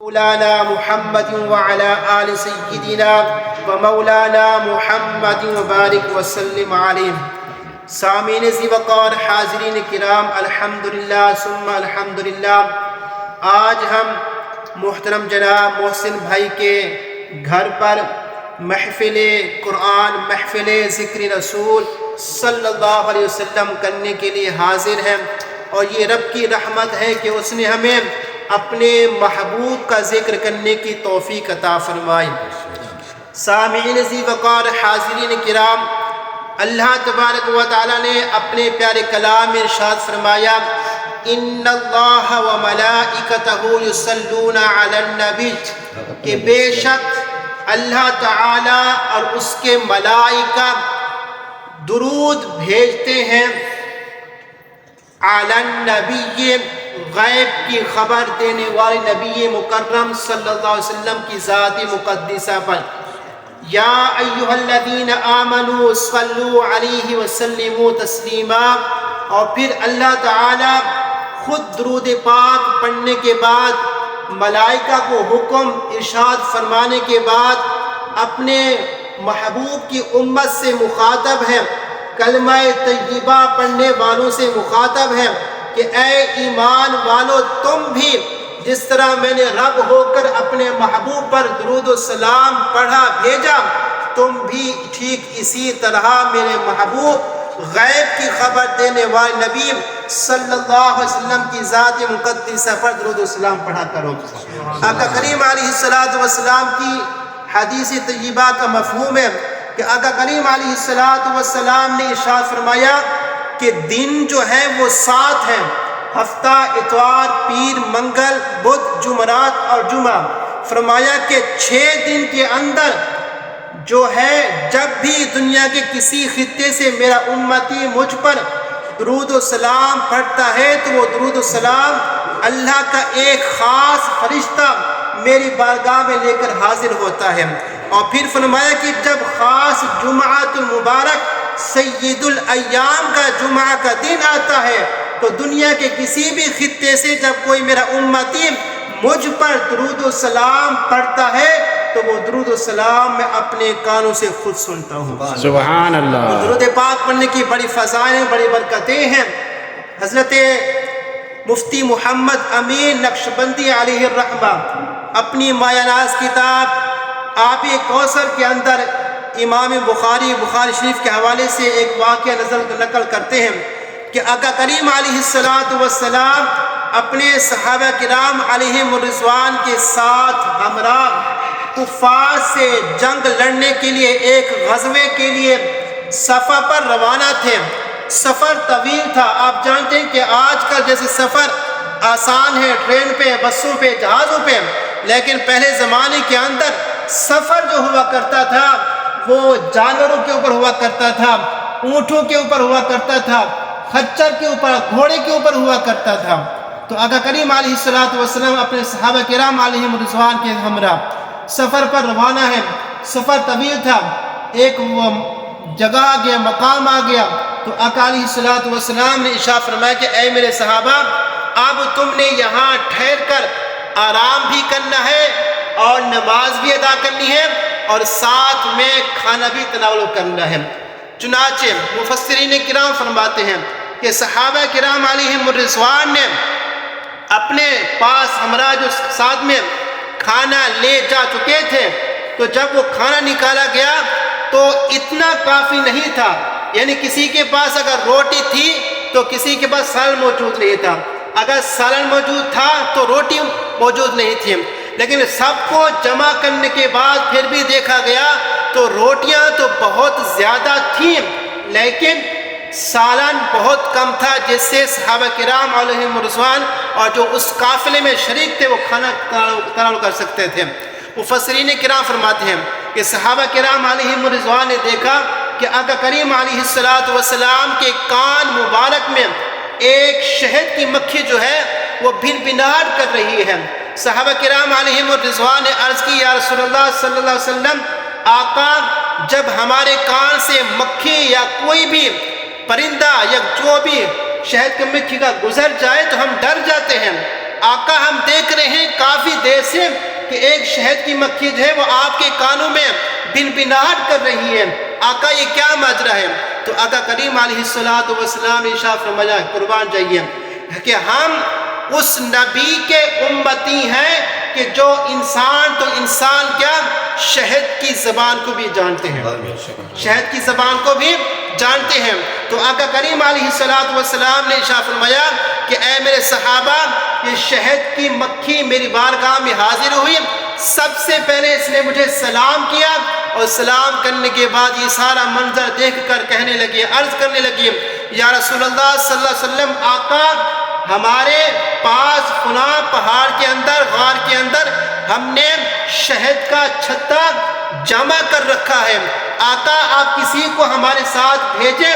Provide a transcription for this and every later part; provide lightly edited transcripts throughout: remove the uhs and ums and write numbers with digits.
مولانا محمد وعلى آل سيدنا ومولانا محمد وبارک وسلم علیہ۔ سامعین ذی وقار، حاضرین کرام، الحمدللہ ثم الحمدللہ، آج ہم محترم جناب محسن بھائی کے گھر پر محفل قرآن، محفل ذکر رسول صلی اللہ علیہ وسلم کرنے کے لیے حاضر ہیں، اور یہ رب کی رحمت ہے کہ اس نے ہمیں اپنے محبوب کا ذکر کرنے کی توفیق عطا فرمائی۔ سامعین ذی وقار، حاضرین کرام، اللہ تبارک و تعالی نے اپنے پیارے کلام میں ارشاد فرمایا، ان اللہ و ملائکتہ یصلون علی النبی، کہ بے شک اللہ تعالی اور اس کے ملائکہ درود بھیجتے ہیں علی النبی، غیب کی خبر دینے والے نبی مکرم صلی اللہ علیہ وسلم کی ذات مقدسہ پر۔ یا ایھا الذین آمنوا صلوا علیہ وسلموا تسلیما، اور پھر اللہ تعالی خود درود پاک پڑھنے کے بعد ملائکہ کو حکم ارشاد فرمانے کے بعد اپنے محبوب کی امت سے مخاطب ہے، کلمہ طیبہ پڑھنے والوں سے مخاطب ہے کہ اے ایمان والو، تم بھی جس طرح میں نے رب ہو کر اپنے محبوب پر درود و سلام پڑھا بھیجا، تم بھی ٹھیک اسی طرح میرے محبوب غیب کی خبر دینے والے نبی صلی اللہ علیہ وسلم کی ذات مقدسہ پر درود و سلام پڑھا کرو۔ آقا کریم علیہ السلام کی حدیث طیبہ کا مفہوم ہے کہ آقا کریم علیہ السلام نے ارشاد فرمایا کہ دن جو ہے وہ 7 ہیں، ہفتہ، اتوار، پیر، منگل، بدھ، جمعرات اور جمعہ۔ فرمایا کہ 6 دن کے اندر جو ہے جب بھی دنیا کے کسی خطے سے میرا امتی مجھ پر درود و سلام پڑھتا ہے تو وہ درود و سلام اللہ کا ایک خاص فرشتہ میری بارگاہ میں لے کر حاضر ہوتا ہے۔ اور پھر فرمایا کہ جب خاص جمعۃ المبارک سید الایام کا جمعہ کا دن آتا ہے تو دنیا کے کسی بھی خطے سے جب کوئی میرا امتی مجھ پر درود و سلام پڑھتا ہے تو وہ درود و سلام میں اپنے کانوں سے خود سنتا ہوں۔ سبحان اللہ۔ درود پاک پڑھنے کی بڑی فضائل ہیں، بڑی برکتیں ہیں۔ حضرت مفتی محمد امین نقشبندی علیہ الرحمہ اپنی مایہ ناز کتاب آب کوثر کے اندر امام بخاری شریف کے حوالے سے ایک واقعہ نقل کرتے ہیں کہ آقا کریم علیہ السلام اپنے صحابہ کرام علیہم الرضوان کے ساتھ ہمراہ کفار سے جنگ لڑنے کے لیے ایک غزوے کے لیے سفر پر روانہ تھے۔ سفر طویل تھا، آپ جانتے ہیں کہ آج کل جیسے سفر آسان ہے، ٹرین پہ، بسوں پہ، جہازوں پہ، لیکن پہلے زمانے کے اندر سفر جو ہوا کرتا تھا وہ جانوروں کے اوپر ہوا کرتا تھا، اونٹوں کے اوپر ہوا کرتا تھا، خچر کے اوپر، گھوڑے کے اوپر ہوا کرتا تھا۔ تو آقا کریم علیہ السلام اپنے صحابہ کرام علیہم الرضوان کے ہمراہ سفر پر روانہ ہے۔ سفر طویل تھا، ایک جگہ آ گیا، مقام آ گیا تو آقا علیہ السلام نے ارشاد فرمایا کہ اے میرے صحابہ، اب تم نے یہاں ٹھہر کر آرام بھی کرنا ہے اور نماز بھی ادا کرنی ہے اور ساتھ میں کھانا بھی تناول کرنا ہے۔ چنانچہ مفسرین کرام فرماتے ہیں کہ صحابہ کرام علیہم الرضوان نے اپنے پاس ہمراہ جو ساتھ میں کھانا لے جا چکے تھے تو جب وہ کھانا نکالا گیا تو اتنا کافی نہیں تھا، یعنی کسی کے پاس اگر روٹی تھی تو کسی کے پاس سالن موجود نہیں تھا، اگر سالن موجود تھا تو روٹی موجود نہیں تھی، لیکن سب کو جمع کرنے کے بعد پھر بھی دیکھا گیا تو روٹیاں تو بہت زیادہ تھیں لیکن سالن بہت کم تھا، جس سے صحابہ کرام علیہم الرضوان اور جو اس قافلے میں شریک تھے وہ کھانا تناول کر سکتے تھے۔ مفسرین کرام فرماتے ہیں کہ صحابہ کرام علیہم الرضوان نے دیکھا کہ آقا کریم علیہ السلام کے کان مبارک میں ایک شہد کی مکھی جو ہے وہ بھنبھناہٹ کر رہی ہے۔ صحابہ کرام علیہم الرضوان نے عرض کی، یا رسول اللہ صلی اللہ علیہ وسلم، آقا جب ہمارے کان سے مکھی یا کوئی بھی پرندہ یا جو بھی شہد کی مکھی کا گزر جائے تو ہم ڈر جاتے ہیں، آقا ہم دیکھ رہے ہیں کافی دیر سے کہ ایک شہد کی مکھی جو ہے وہ آپ کے کانوں میں بنبناہٹ کر رہی ہے، آقا یہ کیا ماجرا ہے؟ تو آقا کریم علیہ السلام نے ارشاد فرمایا، قربان جائیے، کہ ہم اس نبی کے امتی ہیں کہ جو انسان تو انسان کیا شہد کی زبان کو بھی جانتے ہیں، شہد کی زبان کو بھی جانتے ہیں۔ تو آقا کریم علیہ السلام نے ارشاد فرمایا کہ اے میرے صحابہ، یہ شہد کی مکھی میری بارگاہ میں حاضر ہوئی، سب سے پہلے اس نے مجھے سلام کیا، اور سلام کرنے کے بعد یہ سارا منظر دیکھ کر کہنے لگی، عرض کرنے لگی، یا رسول اللہ صلی اللہ علیہ وسلم، آقا ہمارے پاس فلاں پہاڑ کے اندر، غار کے اندر ہم نے شہد کا چھتا جمع کر رکھا ہے، آقا آپ کسی کو ہمارے ساتھ بھیجیں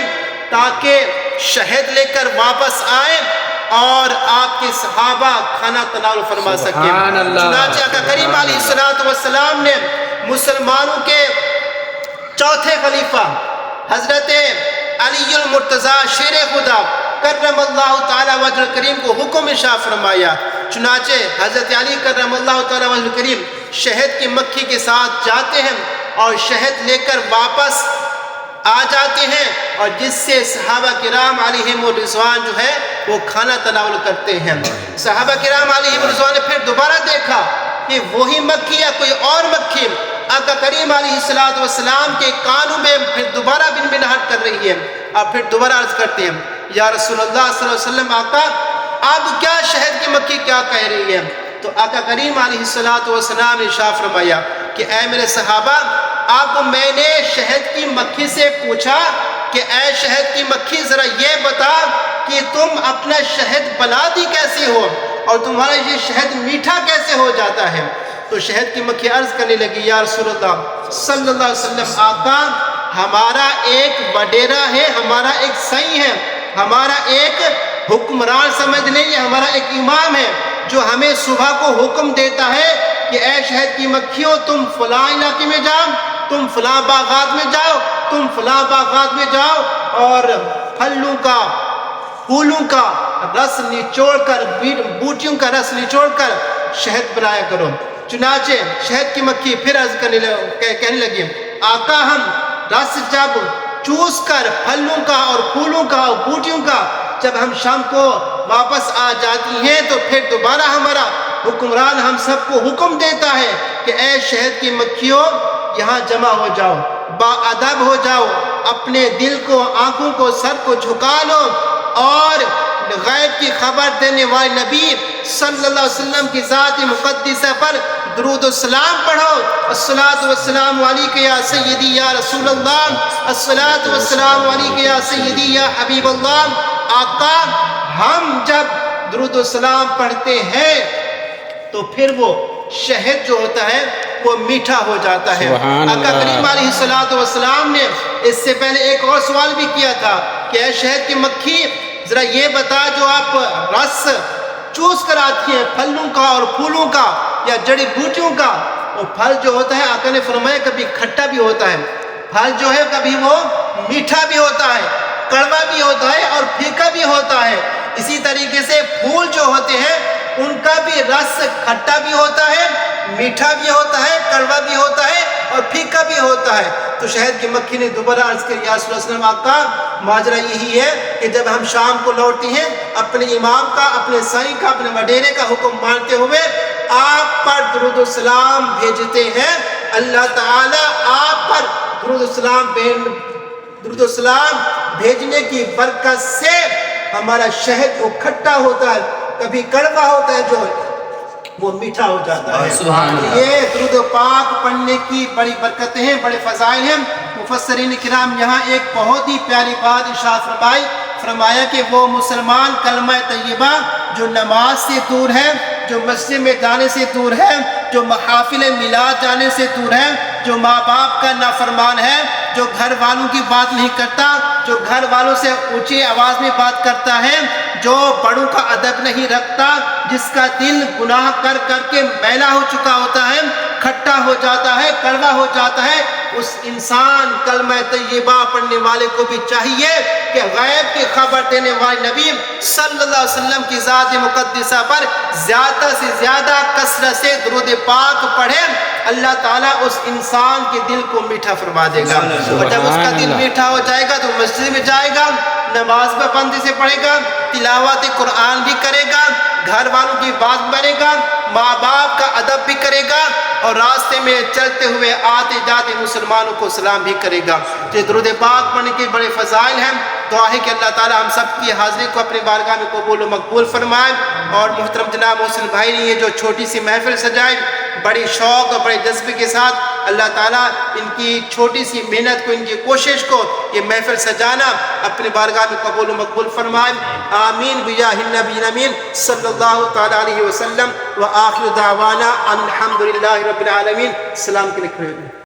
تاکہ شہد لے کر واپس آئے اور آپ کے صحابہ کھانا تناول فرما سکیں۔ چنانچہ آقا کریم علیہ السلام نے مسلمانوں کے چوتھے خلیفہ حضرت علی المرتضیٰ شیر خدا کرم اللہ تعالیٰ وجہ کریم کو حکم ارشاد فرمایا، چنانچہ حضرت علی کرم اللہ تعالیٰ وجہ کریم شہد کی مکھی کے ساتھ جاتے ہیں اور شہد لے کر واپس آ جاتے ہیں، اور جس سے صحابہ کرام علیہم الرضوان جو ہے وہ کھانا تناول کرتے ہیں۔ صحابہ کرام علیہم الرضوان نے پھر دوبارہ دیکھا کہ وہی مکھی یا کوئی اور مکھی آقا کریم علیہ السلام کے کانوں میں پھر دوبارہ بنبناہٹ کر رہی ہے، اور پھر دوبارہ عرض کرتے ہیں، یا رسول اللہ صلی اللہ علیہ وسلم، آقا اب کیا شہد کی مکھی کیا کہہ رہی ہے؟ تو آقا کریم علیہ السلام نے ارشاد فرمایا کہ اے میرے صحابہ، اب میں نے شہد کی مکھی سے پوچھا کہ اے شہد کی مکھی ذرا یہ بتا کہ تم اپنا شہد بناتی کیسے ہو اور تمہارا یہ شہد میٹھا کیسے ہو جاتا ہے؟ تو شہد کی مکھی عرض کرنے لگی، یا رسول اللہ صلی اللہ علیہ وسلم، آقا ہمارا ایک وڈیرا ہے، ہمارا ایک سئی ہے، ہمارا ایک حکمران سمجھ لیں، یہ ہمارا ایک امام ہے جو ہمیں صبح کو حکم دیتا ہے کہ اے شہد کی مکھیوں تم فلاں علاقے میں جاؤ، تم فلاں باغات میں جاؤ، تم فلاں باغات میں جاؤ اور پھلوں کا، پھولوں کا رس نچوڑ کر، بوٹیوں کا رس نچوڑ کر شہد بنایا کرو۔ چنانچہ شہد کی مکھی پھر عرض کہنے لگی، آقا ہم رس جب چوس کر پھلوں کا اور پھولوں کا اور بوٹیوں کا جب ہم شام کو واپس آ جاتی ہیں تو پھر دوبارہ ہمارا حکمران ہم سب کو حکم دیتا ہے کہ اے شہد کی مکھیوں یہاں جمع ہو جاؤ، با ادب ہو جاؤ، اپنے دل کو، آنکھوں کو، سر کو جھکا لو اور غیب کی خبر دینے والے نبی صلی اللہ علیہ وسلم کی ذات مقدسہ پر درود و سلام پڑھو۔ الصلاۃ والسلام علیک یا سیدی یا رسول اللہ، الصلاۃ والسلام علیک یا سیدی یا حبیب اللہ۔ آقا ہم جب درود و سلام پڑھتے ہیں تو پھر وہ شہد جو ہوتا ہے وہ میٹھا ہو جاتا ہے۔ آقا کریم علیہ السلام نے اس سے پہلے ایک اور سوال بھی کیا تھا کہ اے شہد کی مکھی ذرا یہ بتا، جو آپ رس چوس کر آتی ہیں پھلوں کا اور پھولوں کا یا جڑی بوٹیوں کا، وہ پھل جو ہوتا ہے آقا نے فرمایا کبھی کھٹا بھی ہوتا ہے، پھل جو ہے کبھی وہ میٹھا بھی ہوتا ہے، کڑوا بھی ہوتا ہے اور پھیکا بھی ہوتا ہے۔ اسی طریقے سے پھول جو ہوتے ہیں ان کا بھی رس کھٹا بھی ہوتا ہے، میٹھا بھی ہوتا ہے، کڑوا بھی ہوتا ہے اور پھیکا بھی ہوتا ہے۔ تو شہد کی مکھی نے دوبارہ عرض کیا، یا رسول اللہ صلی اللہ علیہ وسلم، آقا ماجرا یہی ہے کہ جب ہم شام کو لوٹتے ہیں اپنے امام کا، اپنے سائی کا، اپنے وڈیرے کا حکم مانتے ہوئے آپ پر درود و سلام بھیجتے ہیں، اللہ تعالیٰ آپ پر درود و سلام بھیجنے کی برکت سے ہمارا شہد وہ کھٹا ہوتا ہے، کبھی کڑوا ہوتا ہے، جو وہ میٹھا ہو جاتا ہے۔ یہ درود پاک پڑھنے کی بڑی برکتیں ہیں، بڑے فضائل ہیں۔ مفسرین کرام یہاں ایک بہت ہی پیاری بات ارشاد فرمایا کہ وہ مسلمان کلمہ طیبہ جو نماز سے دور ہے، جو مسجد میں جانے سے دور ہے، جو محافل میلاد جانے سے دور ہے، جو ماں باپ کا نافرمان ہے، جو گھر والوں کی بات نہیں کرتا، جو گھر والوں سے اونچی آواز میں بات کرتا ہے، جو بڑوں کا ادب نہیں رکھتا، جس کا دل گناہ کر کر کے میلا ہو چکا ہوتا ہے، کھٹا ہو جاتا ہے، کڑوا ہو جاتا ہے، اس انسان کلمہ طیبہ پڑھنے والے کو بھی چاہیے کہ غیب کی خبر دینے والے نبی صلی اللہ علیہ وسلم کی ذات مقدسہ پر زیادہ سے زیادہ کثرت سے درود پاک پڑھیں. اللہ تعالیٰ اس انسان کے دل کو میٹھا فرما دے گا. اور جب اس کا دل میٹھا ہو جائے گا تو مسجد میں جائے گا, نماز پابندی سے پڑھے گا, تلاوت قرآن بھی کرے گا, گھر والوں کی بات بنے گا, ماں باپ کا ادب بھی کرے گا, اور راستے میں چلتے ہوئے آتے جاتے مسلمانوں کو سلام بھی کرے گا. یہ درود پاک پڑھنے کے بڑے فضائل ہیں. دعا ہے کہ اللہ تعالی ہم سب کی حاضری کو اپنے بارگاہ میں قبول و مقبول فرمائے. اور محترم جناب محسن بھائی نے یہ جو چھوٹی سی محفل سجائی بڑی شوق اور بڑے جذبے کے ساتھ, اللہ تعالیٰ ان کی چھوٹی سی محنت کو, ان کی کوشش کو, یہ محفل سجانا اپنے بارگاہ میں قبول و مقبول فرمائے. آمین بجاہ النبی امین صلی اللہ تعالیٰ علیہ وسلم. وآخر دعوانا الحمدللہ رب العالمین. السلام علیکم.